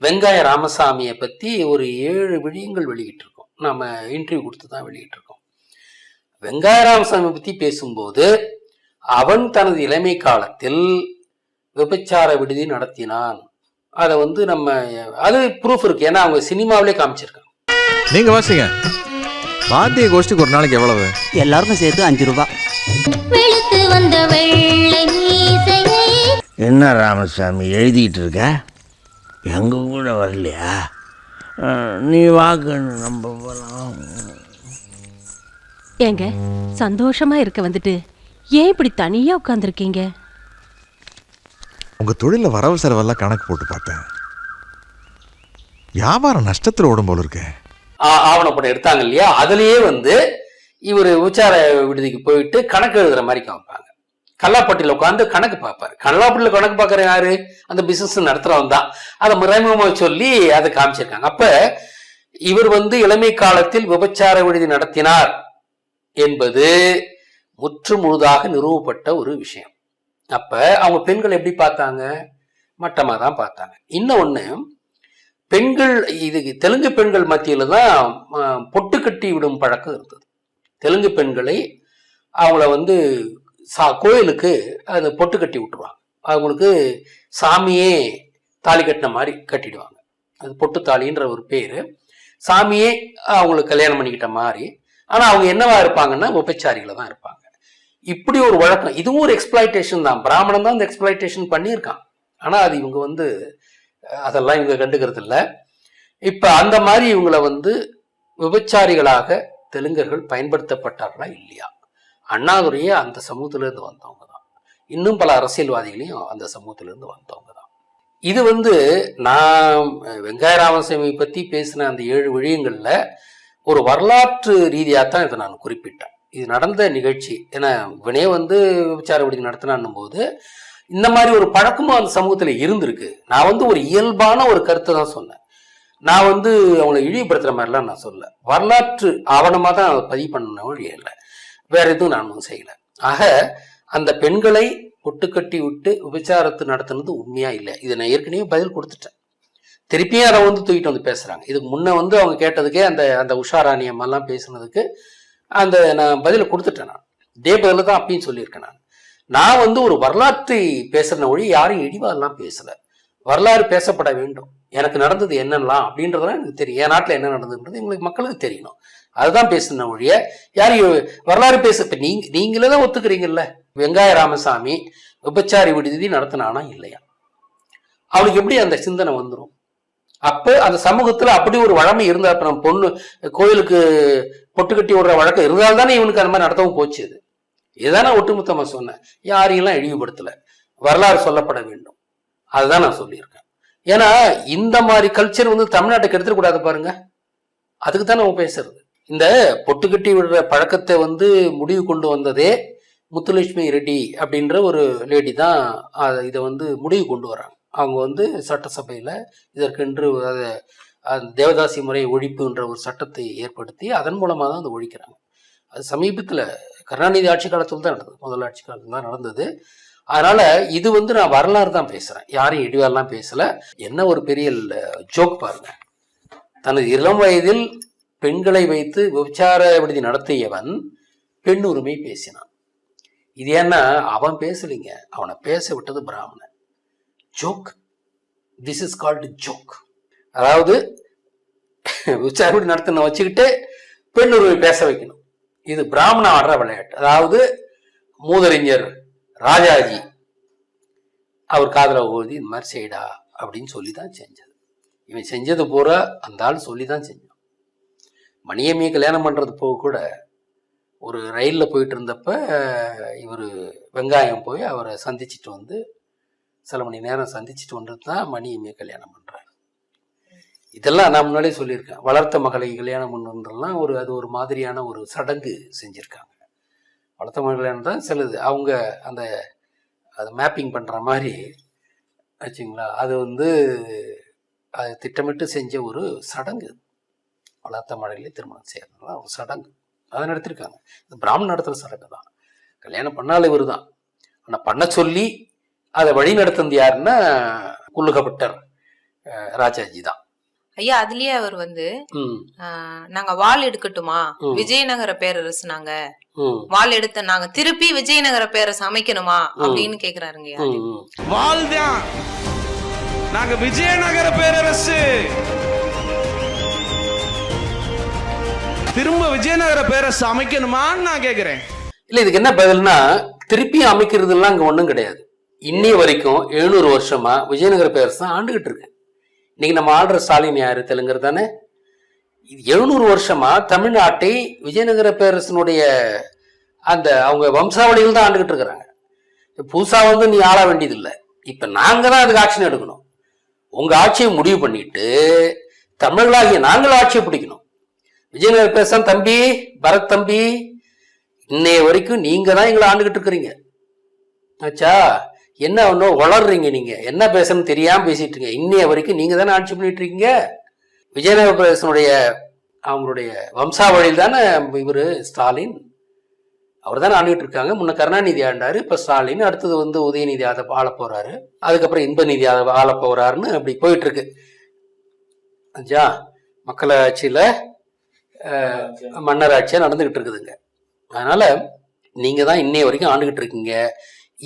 வெங்காய ராமசாமியை பத்தி ஒரு 7 விடயங்கள் வெளியிட்டிருக்கோம். நாம இன்டர்வியூ கொடுத்து தான் வெளியிட்டிருக்கோம். வெங்காய ராமசாமி பத்தி பேசும்போது அவன் தனது இளமை காலத்தில் விபச்சார விடுதி நடத்தினான். அதை வந்து நம்ம அது ப்ரூஃப் இருக்கு, ஏன்னா அவங்க சினிமாவிலே காமிச்சிருக்காங்க. நீங்க வாசிங்க. வாத்திய கோஷ்டிக்கு ஒரு நாளைக்கு எவ்வளவு? எல்லாருக்கும் சேர்த்து 5 ரூபாய். வெளுத்து வந்த வெள்ளை மீசையை. என்ன ராமசாமி எழுதிட்டு இருக்க? எங்க கூட வரலையா? நீ வாக்குன்னு நம்ம போலாம். ஏங்க சந்தோஷமா இருக்க வந்துட்டு ஏன் இப்படி தனியா உட்கார்ந்துருக்கீங்க? உங்க தொழில வரவு செலவெல்லாம் கணக்கு போட்டு பார்த்தேன். வியாபாரம் நஷ்டத்துல ஓடும் போல இருக்கே. ஆவணப்படம் எடுத்தாங்க இல்லையா, அதுலயே வந்து இவர் விபச்சார விடுதிக்கு போயிட்டு கணக்கு எழுதுற மாதிரி காமிப்பாங்க. கல்லாப்பட்டியில உட்காந்து கணக்கு பார்ப்பாரு. கல்லாப்பட்டியில கணக்கு பார்க்கற யாரு? அந்த பிசினஸ் நடத்துறவன் தான். அதை மறைமுகமா சொல்லி அதை காமிச்சிருக்காங்க. அப்ப இவர் வந்து இளமை காலத்தில் விபச்சார விடுதி நடத்தினார் என்பது முற்று முழுதாக நிறுவப்பட்ட ஒரு விஷயம். அப்ப அவங்க பெண்கள் எப்படி பார்த்தாங்க? மட்டமா தான் பார்த்தாங்க. இன்னொன்னு, பெண்கள் இது தெலுங்கு பெண்கள் மத்தியில தான் பொட்டு கட்டி விடும் பழக்கம் இருந்தது. தெலுங்கு பெண்களை அவங்கள வந்து கோயிலுக்கு அது பொட்டு கட்டி விட்டுருவாங்க. அவங்களுக்கு சாமியே தாலி கட்டின மாதிரி கட்டிடுவாங்க. அது பொட்டு தாலின்ற ஒரு பேரு. சாமியே அவங்களுக்கு கல்யாணம் பண்ணிக்கிட்ட மாதிரி. ஆனா அவங்க என்னவா இருப்பாங்கன்னா விபச்சாரிகளை தான் இருப்பாங்க. இப்படி ஒரு வழக்கம். இதுவும் ஒரு எக்ஸ்பிளாய்டேஷன் தான். பிராமணன் தான் இந்த எக்ஸ்பிளாய்டேஷன் பண்ணியிருக்கான். ஆனா அது இவங்க வந்து அதெல்லாம் இவங்க கண்டுக்கிறது இல்லை. இப்ப அந்த மாதிரி இவங்களை வந்து விபச்சாரிகளாக தெலுங்கர்கள் பயன்படுத்தப்பட்டார்களா இல்லையா? அண்ணாதுரையே அந்த சமூகத்திலிருந்து வந்தவங்க தான். இன்னும் பல அரசியல்வாதிகளையும் அந்த சமூகத்திலிருந்து வந்தவங்க தான். இது வந்து நான் வெங்காய ராமசாமி பத்தி பேசின அந்த 7 விடயங்கள்ல ஒரு வரலாற்று ரீதியாகத்தான் இதை நான் குறிப்பிட்டேன். இது நடந்த நிகழ்ச்சி. ஏன்னா இவனே வந்து விபச்சார விடுதி நடத்தினான்னும் போது இந்த மாதிரி ஒரு பழக்கமும் அந்த சமூகத்துல இருந்திருக்கு. நான் வந்து ஒரு இயல்பான ஒரு கருத்தை தான் சொன்னேன். நான் வந்து அவங்களை இழிவுபடுத்துற மாதிரிலாம் நான் சொல்ல, வரலாற்று ஆவணமா தான் பதிவு பண்ண வழியே இல்லை, வேற எதுவும் நான் செய்யல. ஆக அந்த பெண்களை பொட்டுக்கட்டி விட்டு விபச்சாரத்தை நடத்தினது உண்மையா இல்லை. இதை நான் ஏற்கனவே பதில் கொடுத்துட்டேன். திருப்பியும் அதை வந்து தூக்கிட்டு வந்து பேசுறாங்க. இதுக்கு முன்ன வந்து அவங்க கேட்டதுக்கே அந்த உஷாராணி அம்மாலாம் பேசுனதுக்கு அந்த நான் பதில கொடுத்துட்டேன். நான் இதே பதில தான் அப்பயும் சொல்லியிருக்கேன். நான் வந்து ஒரு வரலாற்றை பேசுற ஒழி யாரும் இழிவாலாம் பேசல. வரலாறு பேசப்பட வேண்டும். எனக்கு நடந்தது என்னெல்லாம் அப்படின்றதெல்லாம் எனக்கு தெரியும். என் நாட்டில் என்ன நடந்ததுன்றது எங்களுக்கு மக்களுக்கு தெரியணும். அதுதான் பேசுன ஒழிய யாரும் வரலாறு பேச. இப்ப நீங்களே தான் ஒத்துக்கிறீங்கல்ல, வெங்காய ராமசாமி விபச்சாரி விடுதி நடத்தினானா இல்லையா? அவனுக்கு எப்படி அந்த சிந்தனை வந்துடும்? அப்ப அந்த சமூகத்துல அப்படி ஒரு வழமை இருந்தா, இப்ப நம்ம பொண்ணு கோயிலுக்கு பொட்டு கட்டி விடுற வழக்கம் இருந்தால்தானே இவனுக்கு அந்த மாதிரி நடத்தவும் போச்சு. இதுதான் நான் ஒட்டுமொத்தமா சொன்னேன். யாரையெல்லாம் இழிவுபடுத்தல, வரலாறு சொல்லப்பட வேண்டும், அதுதான் நான் சொல்லியிருக்கேன். ஏன்னா இந்த மாதிரி கல்ச்சர் வந்து தமிழ்நாட்டுக்கு எடுத்துட கூடாது பாருங்க. அதுக்கு தான் நம்ம பேசுறது. இந்த பொட்டு கட்டி விடுற பழக்கத்தை வந்து முடிவு கொண்டு வந்ததே முத்துலட்சுமி ரெட்டி அப்படின்ற ஒரு லேடி தான் இதை வந்து முடிவு கொண்டு வராங்க. அவங்க வந்து சட்டசபையில் இதற்கென்று தேவதாசி முறை ஒழிப்புன்ற ஒரு சட்டத்தை ஏற்படுத்தி அதன் மூலமாக தான் அதை ஒழிக்கிறாங்க. அது சமீபத்தில் கருணாநிதி ஆட்சி காலத்தில் தான் நடந்தது, முதல் ஆட்சி காலத்தில் தான் நடந்தது. அதனால இது வந்து நான் வரலாறு தான் பேசுறேன், யாரையும் இடிவாரெல்லாம் பேசல. என்ன ஒரு பெரிய ஜோக் பாருங்க. தனது இளம் வயதில் பெண்களை வைத்து விபச்சார விடுதி நடத்தியவன் பெண் உரிமை பேசினான். இது ஏன்னா அவன் பேசலிங்க, அவனை பேச விட்டது பிராமணன். Joke, this is called joke. அதாவது விபச்சார விடுதி நடத்தின வச்சுக்கிட்டு பெண் உரிமை பேச வைக்கணும். இது பிராமண ஆடுற விளையாட்டு. அதாவது மூதறிஞர் ராஜாஜி அவர் காதல ஓதி இந்த மாதிரி செய்டா அப்படின்னு சொல்லி தான் செஞ்சது. இவன் செஞ்சது பூரா அந்த ஆள் சொல்லி தான் செஞ்சான். மணியம்மையை கல்யாணம் பண்றது போக கூட ஒரு ரயிலில் போயிட்டு இருந்தப்ப இவர் வெங்காயம் போய் அவரை சந்திச்சுட்டு வந்து சில மணி நேரம் சந்திச்சுட்டு வந்துட்டு தான் மணியுமே கல்யாணம் பண்ணுறாங்க. இதெல்லாம் நான் முன்னாடியே சொல்லியிருக்கேன். வளர்த்த மகளை கல்யாணம் பண்ணுறதுலாம் அது ஒரு மாதிரியான ஒரு சடங்கு செஞ்சுருக்காங்க. வளர்த்த மகள் கல்யாணம் தான் சிலது அவங்க அதை மேப்பிங் பண்ணுற மாதிரி ஆச்சுங்களா. அது அது திட்டமிட்டு செஞ்ச ஒரு சடங்கு. வளர்த்த மகளிலே திருமணம் செய்யறதுனால ஒரு சடங்கு அதை நடத்திருக்காங்க. இது பிராமணன் நடத்துகிற சடங்கு தான். கல்யாணம் பண்ணாலும் இவர் தான். ஆனால் பண்ண சொல்லி அதை வழி நடத்துறது யாருன்னா குல்லுகப்பட்டர் ராஜாஜி தான். ஐயா அதுலயே அவர் நாங்க வாள் எடுக்கட்டுமா, விஜயநகர பேரரசு நாங்க வாள் எடுத்த நாங்க திருப்பி விஜயநகர பேரரசு அமைக்கணுமா அப்படின்னு கேக்குறாருங்க. வாள் தான் நாங்க விஜயநகர பேரரசு திரும்ப விஜயநகர பேரரசு அமைக்கணுமான்னு நான் கேக்குறேன். இல்ல இதுக்கு என்ன பதில்னா, திருப்பி அமைக்கிறதுலாம் அங்க ஒண்ணும் கிடையாது. இன்னைய வரைக்கும் 700 வருஷமா விஜயநகர பேரரசு தான் ஆண்டுகிட்டு இருக்கு. இன்னைக்கு நம்ம ஆள்ற ஸ்டாலின் யாரு? தெலுங்கர் தானே. இது 700 வருஷமா தமிழ்நாட்டை விஜயநகர பேரரசனுடைய அவங்க வம்சாவளிகள் தான் ஆண்டுகிட்டு இருக்கிறாங்க. புதுசா நீ ஆள வேண்டியது இல்லை. இப்ப நாங்க தான் அதுக்கு ஆக்ஷன் எடுக்கணும். உங்க ஆட்சியை முடிவு பண்ணிட்டு தமிழர்களாகிய நாங்கள் ஆட்சியை பிடிக்கணும். விஜயநகர பேரரசன் தம்பி, பரத் தம்பி, இன்னைய வரைக்கும் நீங்க தான் எங்களை ஆண்டுகிட்டு இருக்கிறீங்க. ஆச்சா, என்ன ஒன்றும் வளர்றீங்க, நீங்க என்ன பேசணும்னு தெரியாம பேசிட்டு இருக்கீங்க. இன்னைய வரைக்கும் நீங்க தானே ஆட்சி பண்ணிட்டு இருக்கீங்க. விஜயநகர பேரரசனுடைய அவங்களுடைய வம்சாவளியில் தானே இவரு ஸ்டாலின், அவர் தானே ஆண்டுகிட்டு இருக்காங்க. முன்ன கருணாநிதி ஆண்டாரு, இப்ப ஸ்டாலின், அடுத்தது உதயநிதி அதை ஆள போறாரு, அதுக்கப்புறம் இன்பநிதி அதை ஆள போறாருன்னு அப்படி போயிட்டு இருக்கு. ஆச்சா, மக்களாட்சியில மன்னராட்சியா நடந்துகிட்டு இருக்குதுங்க. அதனால நீங்க தான் இன்னைய வரைக்கும் ஆண்டுகிட்டு இருக்கீங்க.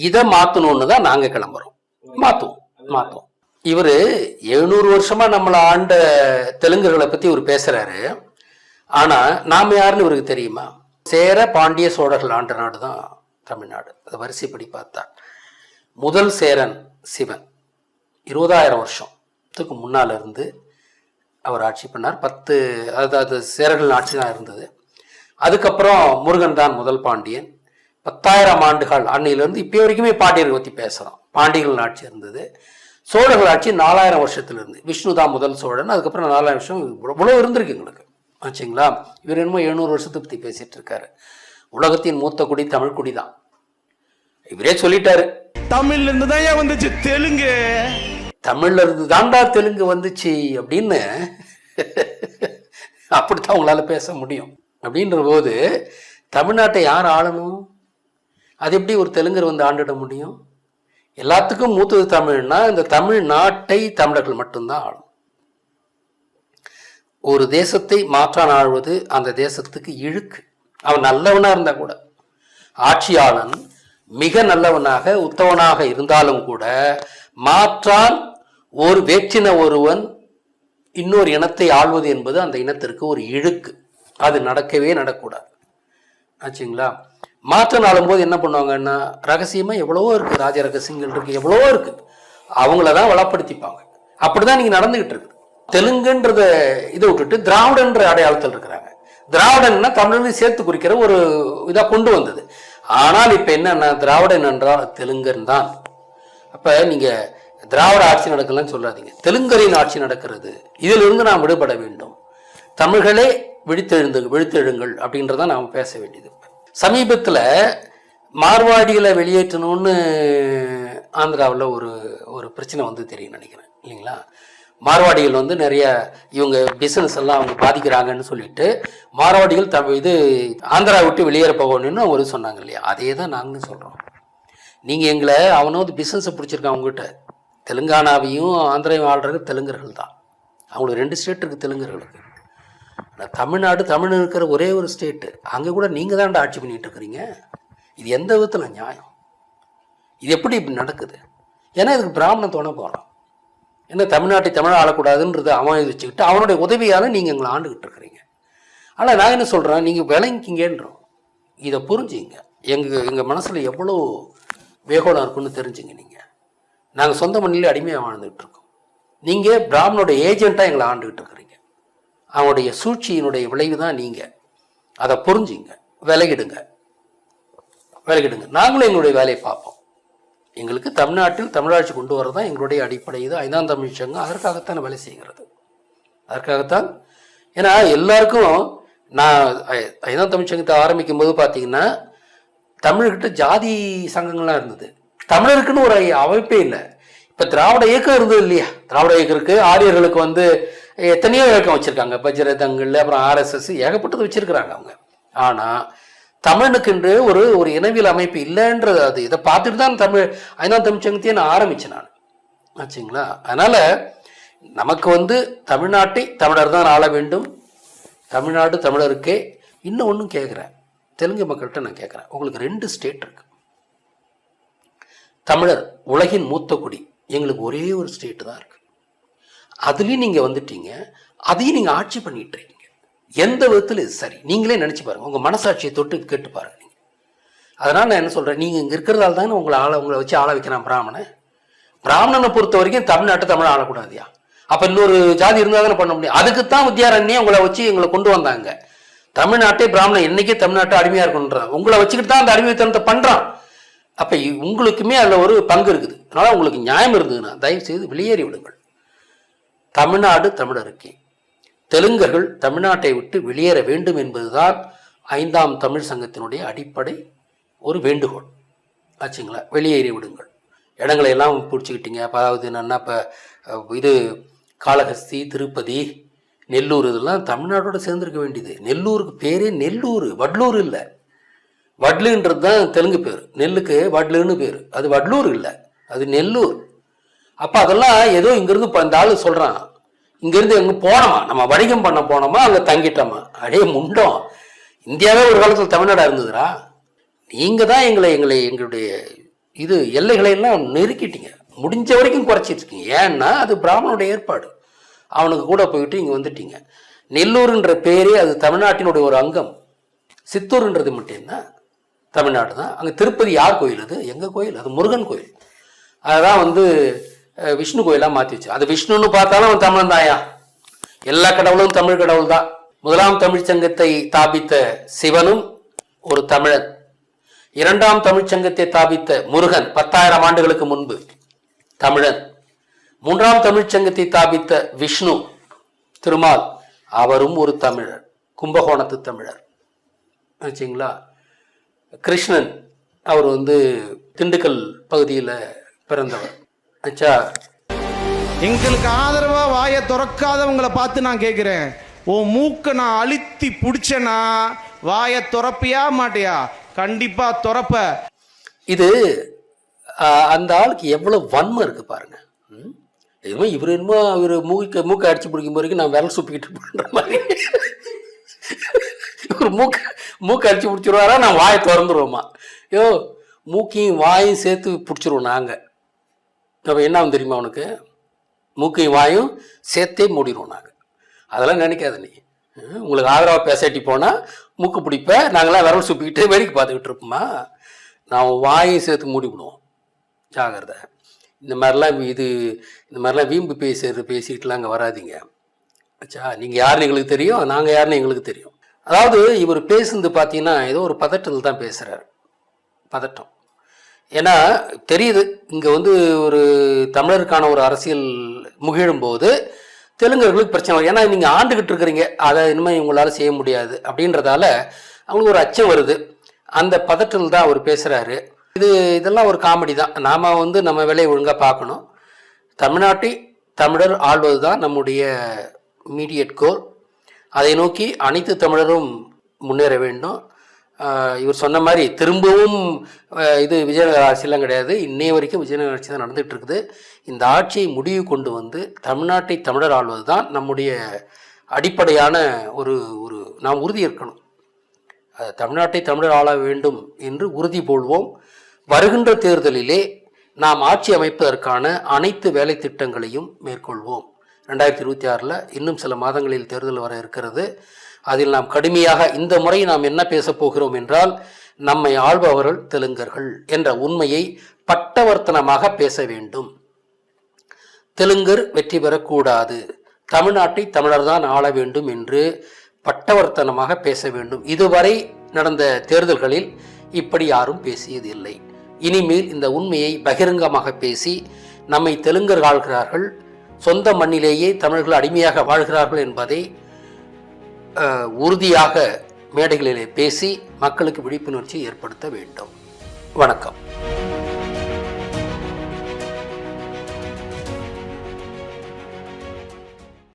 இதை மாத்தணும்னு தான் நாங்க கிளம்புறோம். மாத்துவோம். இவரு 700 வருஷமா நம்மளை ஆண்ட தெலுங்கர்களை பத்தி இவர் பேசுறாரு. ஆனா நாம யாருன்னு இவருக்கு தெரியுமா? சேர பாண்டிய சோழர்கள் ஆண்ட நாடு தான் தமிழ்நாடு. அதை வரிசைப்படி பார்த்தா முதல் சேரன் சிவன் 20,000 வருஷத்துக்கு முன்னால இருந்து அவர் ஆட்சி பண்ணார். 10 அதாவது சேரர்கள் ஆட்சி தான் இருந்தது. அதுக்கப்புறம் முருகன் தான் முதல் பாண்டியன். 10,000 ஆண்டுகள் அன்னையிலிருந்து இப்போ வரைக்குமே பாண்டியர்கள் பற்றி பேசுகிறோம். பாண்டியர்கள் ஆட்சி இருந்தது. சோழர்கள் ஆட்சி 4,000 வருஷத்துலேருந்து விஷ்ணு தான் முதல் சோழன். அதுக்கப்புறம் 4,000 வருஷம் இவ்வளோ இருந்திருக்கு எங்களுக்கு. ஆச்சுங்களா. இவர் என்னமோ 700 வருஷத்தை பற்றி பேசிட்டு இருக்காரு. உலகத்தின் மூத்த குடி தமிழ் குடி தான். இவரே சொல்லிட்டாரு, தமிழ்ல இருந்து தான் வந்துச்சு தெலுங்கு, தமிழ்ல இருந்து தாண்டா தெலுங்கு வந்துச்சு அப்படின்னு. அப்படித்தான் உங்களால பேச முடியும். அப்படின்ற போது தமிழ்நாட்டை யார் ஆளணும்? அது எப்படி ஒரு தெலுங்கர் ஆண்டுட முடியும்? எல்லாத்துக்கும் மூத்தது தமிழ்னா இந்த தமிழ்நாட்டை தமிழர்கள் மட்டும்தான் ஆளும். ஒரு தேசத்தை மாற்றான் ஆழ்வது அந்த தேசத்துக்கு இழுக்கு. அவன் நல்லவனா இருந்தா கூட, ஆட்சியாளன் மிக நல்லவனாக உத்தவனாக இருந்தாலும் கூட, மாற்றான் ஒரு வேற்றின ஒருவன் இன்னொரு இனத்தை ஆள்வது என்பது அந்த இனத்திற்கு ஒரு இழுக்கு. அது நடக்கவே நடக்கூடாது. ஆச்சுங்களா. மாற்றம் ஆளும்போது என்ன பண்ணுவாங்கன்னா, ரகசியமா எவ்வளவோ இருக்கு, ராஜ ரகசியங்கள் இருக்கு, எவ்வளவோ இருக்கு, அவங்களதான் வளப்படுத்திப்பாங்க. அப்படிதான் நீங்க நடந்துகிட்டு இருக்கு. தெலுங்குன்றத இதை விட்டுட்டு திராவிடன்ற அடையாளத்தில் இருக்கிறாங்க. திராவிடன்னா தமிழையும் சேர்த்து குறிக்கிற ஒரு இதா கொண்டு வந்தது. ஆனால் இப்ப என்னன்னா, திராவிடன் என்றால் தெலுங்கன் தான். அப்ப நீங்க திராவிட ஆட்சி நடக்கலன்னு சொல்லாதீங்க, தெலுங்கரின் ஆட்சி நடக்கிறது. இதுல இருந்து நாம் விடுபட வேண்டும். தமிழ்களே விழித்தெழுங்கள் அப்படின்றத நாம் பேச வேண்டியது. சமீபத்தில் மார்வாடிகளை வெளியேற்றணும்னு ஆந்திராவில் ஒரு பிரச்சனை தெரியும் நினைக்கிறேன் இல்லைங்களா. மார்வாடிகள் நிறைய இவங்க பிசினஸ் எல்லாம் அவங்க பாதிக்கிறாங்கன்னு சொல்லிட்டு மார்வாடிகள் ஆந்திரா விட்டு வெளியேற போகணும்னு ஒரு சொன்னாங்க இல்லையா. அதே தான் நாங்களும் சொல்கிறோம். நீங்கள் எங்களை அவனாவது பிஸ்னஸை பிடிச்சிருக்கான் அவங்ககிட்ட. தெலுங்கானாவையும் ஆந்திராவையும் ஆள்றது தெலுங்கர்கள் தான். அவங்களுக்கு 2 ஸ்டேட் இருக்குது தெலுங்கர்களுக்கு. தமிழ்நாடு தமிழ் இருக்கிற ஒரே ஒரு ஸ்டேட்டு. அங்கே கூட நீங்கள் தான் ஆட்சி பண்ணிட்டு இருக்கிறீங்க. இது எந்த விதத்தில் நியாயம்? இது எப்படி இப்படி நடக்குது? ஏன்னா இதுக்கு பிராமணன் தோண போகிறான். ஏன்னா தமிழ்நாட்டை தமிழ் ஆளக்கூடாதுன்றது அவன் வச்சுக்கிட்டு அவனுடைய உதவியால் நீங்கள் எங்களை ஆண்டுகிட்டு இருக்கிறீங்க. ஆனால் நான் என்ன சொல்கிறேன், நீங்கள் விளங்கிக்கிங்கன்றோம். இதை புரிஞ்சுங்க. எங்கள் மனசில் எவ்வளோ வேகோடம் இருக்குன்னு தெரிஞ்சுங்க. நாங்கள் சொந்த மண்ணிலே அடிமையாக வாழ்ந்துகிட்டு இருக்கோம். நீங்கள் பிராமணோட ஏஜென்ட்டாக எங்களை ஆண்டுகிட்டு இருக்கிறீங்க. அவனுடைய சூழ்ச்சியினுடைய விளைவு தான் நீங்கள். அதை புரிஞ்சுங்க. விலகிடுங்க. நாங்களும் எங்களுடைய வேலையை பார்ப்போம். எங்களுக்கு தமிழ்நாட்டில் தமிழாட்சி கொண்டு வரதான் எங்களுடைய அடிப்படை. இது 5ஆம் தமிழ் சங்கம் அதற்காகத்தான் வேலை செய்கிறது. அதற்காகத்தான். ஏன்னா எல்லாருக்கும் நான் 5ஆம் தமிழ் சங்கத்தை ஆரம்பிக்கும் போது பார்த்தீங்கன்னா தமிழர்கிட்ட ஜாதி சங்கங்கள்லாம் இருந்தது, தமிழருக்குன்னு ஒரு அமைப்பே இல்லை. இப்போ திராவிட இயக்கம் இருந்தது இல்லையா, திராவிட இயக்கம் இருக்கு, ஆரியர்களுக்கு வந்து எத்தனையோ இயக்கம் வச்சுருக்காங்க, பஜ்ரதங்கள், அப்புறம் ஆர்எஸ்எஸ், ஏகப்பட்டது வச்சுருக்கிறாங்க அவங்க. ஆனால் தமிழனுக்கென்று ஒரு இனவியல் அமைப்பு இல்லைன்றது, அது இதை பார்த்துட்டு தான் 5ஆம் தமிழ் சங்கத்தையே நான் ஆரம்பித்தேன் நான், ஆச்சுங்களா. அதனால் நமக்கு வந்து தமிழ்நாட்டை தமிழர் தான் ஆள வேண்டும், தமிழ்நாடு தமிழருக்கே. இன்னும் ஒன்றும் கேட்குறேன், தெலுங்கு மக்கள்கிட்ட நான் கேட்குறேன், உங்களுக்கு 2 ஸ்டேட் இருக்கு. தமிழர் உலகின் மூத்த குடி, எங்களுக்கு ஒரே ஒரு ஸ்டேட்டு தான் இருக்கு. அதுலேயும் நீங்கள் வந்துட்டீங்க, அதையும் நீங்கள் ஆட்சி பண்ணிட்டு இருக்கீங்க. எந்த விதத்தில் இது சரி? நீங்களே நினச்சி பாருங்கள், உங்கள் மனசாட்சியை தொட்டு கேட்டு பாருங்கள் நீங்கள். அதனால் நான் என்ன சொல்கிறேன், நீங்கள் இங்கே இருக்கிறதால தானே உங்களை வச்சு ஆள வைக்கிறான் பிராமணனை பொறுத்த வரைக்கும் தமிழ்நாட்டை தமிழ் ஆளக்கூடாதியா? அப்போ இன்னொரு ஜாதி இருந்தால் தானே பண்ண முடியும். அதுக்குத்தான் வித்யாரண்யே உங்களை வச்சு எங்களை கொண்டு வந்தாங்க. தமிழ்நாட்டே பிராமணன் என்னைக்கே தமிழ்நாட்டை அடிமையாக இருக்குன்றான், உங்களை வச்சுக்கிட்டு தான் அந்த அடிமைத்தனத்தை பண்ணுறான். அப்போ உங்களுக்குமே அதில் ஒரு பங்கு இருக்குது. அதனால் உங்களுக்கு நியாயம் இருந்ததுன்னா தயவு செய்து வெளியேறி விடுங்கள். தமிழ்நாடு தமிழருக்கே. தெலுங்கர்கள் தமிழ்நாட்டை விட்டு வெளியேற வேண்டும் என்பதுதான் 5ஆம் தமிழ் சங்கத்தினுடைய அடிப்படை ஒரு வேண்டுகோள், ஆச்சுங்களா. வெளியேறி விடுங்கள். இடங்களை எல்லாம் பிடிச்சிக்கிட்டீங்க. அதாவது என்னன்னா, இப்போ இது காளஹஸ்தி, திருப்பதி, நெல்லூர், இதெல்லாம் தமிழ்நாட்டோட சேர்ந்துருக்க வேண்டியது. நெல்லூருக்கு பேரே நெல்லூர், வட்லூர் இல்லை. வட்லுன்றது தான் தெலுங்கு பேர், நெல்லுக்கு வட்லுன்னு பேர். அது வட்லூர் இல்லை, அது நெல்லூர். அப்போ அதெல்லாம் ஏதோ இங்கேருந்து இப்போ இந்த ஆள் சொல்கிறான், இங்கேருந்து எங்கே போனோமா, நம்ம வணிகம் பண்ண போனோமா, அங்கே தங்கிட்டோமா. அடே முண்டோம், இந்தியாவே ஒரு காலத்தில் தமிழ்நாடாக இருந்ததுரா. நீங்கள் தான் எங்களுடைய இது எல்லைகளை எல்லாம் நெருக்கிட்டீங்க, முடிஞ்ச வரைக்கும் குறைச்சிட்ருக்கீங்க. ஏன்னா அது பிராமணனுடைய ஏற்பாடு, அவனுக்கு கூட போயிட்டு இங்கே வந்துட்டீங்க. நெல்லூர்ன்ற பேரே அது தமிழ்நாட்டினுடைய ஒரு அங்கம். சித்தூர்ன்றது மட்டும்தான் தமிழ்நாடு தான். அங்கே திருப்பதி யார் கோயில்? அது எங்கள் கோயில், அது முருகன் கோயில். அதுதான் வந்து விஷ்ணு கோயிலாக மாற்றி வச்சு. அது விஷ்ணுன்னு பார்த்தாலும் அவன் தமிழன் தாயா. எல்லா கடவுளும் தமிழ் கடவுள் தான். 1ஆம் தமிழ் சங்கத்தை தாபித்த சிவனும் ஒரு தமிழன். 2ஆம் தமிழ் சங்கத்தை தாபித்த முருகன் 10,000 ஆண்டுகளுக்கு முன்பு தமிழன். 3ஆம் தமிழ் சங்கத்தை தாபித்த விஷ்ணு திருமால், அவரும் ஒரு தமிழர், கும்பகோணத்து தமிழர், ஆச்சுங்களா. கிருஷ்ணன் அவர் வந்து திண்டுக்கல் பகுதியில் பிறந்தவர், ஆச்சா. எங்களுக்கு ஆதரவா வாயை திறக்காதவங்களை பார்த்து நான் கேட்கிறேன், உன் மூக்க நான் அழுத்தி பிடிச்சனா வாயை திறப்பியா மாட்டியா? கண்டிப்பா திறப்ப. இது அந்த ஆளுக்கு எவ்வளவு வன்மை இருக்கு பாருங்க. எதுவுமே இவர் என்னமோ இவர் மூக்கை அடிச்சு பிடிக்கும் வரைக்கும் நான் விரல் சுப்பிக்கிட்டு பண்ற மாதிரி இவர் மூக்கை அடிச்சு பிடிச்சிருவாரா, நான் வாயை திறந்துருவோமா? யோ, மூக்கையும் வாயும் சேர்த்து பிடிச்சிருவோம் நாங்கள். அப்போ என்ன ஆகும் தெரியுமா அவனுக்கு? மூக்கையும் வாயும் சேர்த்தே மூடிடுவோம் நாங்கள். அதெல்லாம் நினைக்காத நீ. உங்களுக்கு ஆதரவாக பேசாட்டி போனால் மூக்கு பிடிப்ப, நாங்களாம் விரல் சுப்பிக்கிட்டு வேடிக்கை பார்த்துக்கிட்டு இருப்போமா? நான் வாயும் சேர்த்து மூடிவிடுவோம். ஜாகிரதை. இந்த மாதிரிலாம் வீம்பு பேசிக்கிட்டுலாம் அங்கே வராதிங்க, ஆச்சா. நீங்கள் யாருன்னு எங்களுக்கு தெரியும், நாங்கள் யாருன்னு எங்களுக்கு தெரியும். அதாவது இவர் பேசுனது பார்த்தீங்கன்னா ஏதோ ஒரு பதட்டத்தில் தான் பேசுகிறார், பதட்டம். ஏன்னா தெரியுது இங்கே வந்து ஒரு தமிழருக்கான ஒரு அரசியல் முகிழும்போது தெலுங்கர்களுக்கு பிரச்சனை வரும். ஏன்னா நீங்கள் ஆண்டுகிட்டு இருக்கிறீங்க, அதை இனிமேல் இவங்களால் செய்ய முடியாது அப்படின்றதால அவங்களுக்கு ஒரு அச்சம் வருது. அந்த பதட்டத்தில் தான் அவர் பேசுகிறாரு. இதெல்லாம் ஒரு காமெடி தான். நாம் வந்து நம்ம வேலையை ஒழுங்காக பார்க்கணும். தமிழ்நாட்டை தமிழர் ஆள்வது தான் நம்முடைய இமீடியட் கோல். அதை நோக்கி அனைத்து தமிழரும் முன்னேற வேண்டும். இவர் சொன்ன மாதிரி திரும்பவும் இது விஜயநகர ஆட்சியெல்லாம் கிடையாது, இன்னைய வரைக்கும் விஜயநகர ஆட்சி தான் நடந்துகிட்டு இருக்குது. இந்த ஆட்சியை முடிவு கொண்டு வந்து தமிழ்நாட்டை தமிழர் ஆள்வது தான் நம்முடைய அடிப்படையான ஒரு நாம் உறுதி இருக்கணும். தமிழ்நாட்டை தமிழர் ஆள வேண்டும் என்று உறுதி போல்வோம். வருகின்ற தேர்தலிலே நாம் ஆட்சி அமைப்பதற்கான அனைத்து வேலை திட்டங்களையும் மேற்கொள்வோம். 2026 இன்னும் சில மாதங்களில் தேர்தல் வர இருக்கிறது. அதில் நாம் கடுமையாக இந்த முறை நாம் என்ன பேசப் போகிறோம் என்றால், நம்மை ஆள்பவர்கள் தெலுங்கர்கள் என்ற உண்மையை பட்டவர்த்தனமாக பேச வேண்டும். தெலுங்கர் வெற்றி பெறக்கூடாது, தமிழ்நாட்டை தமிழர்தான் ஆள வேண்டும் என்று பட்டவர்த்தனமாக பேச வேண்டும். இதுவரை நடந்த தேர்தல்களில் இப்படி யாரும் பேசியதில்லை. இனிமேல் இந்த உண்மையை பகிரங்கமாக பேசி நம்மை தெலுங்கர் ஆள்கிறார்கள், சொந்த மண்ணிலேயே தமிழர்கள் அடிமையாக வாழ்கிறார்கள் என்பதை உறுதியாக மேடைகளிலே பேசி மக்களுக்கு விழிப்புணர்ச்சி ஏற்படுத்த வேண்டும். வணக்கம்.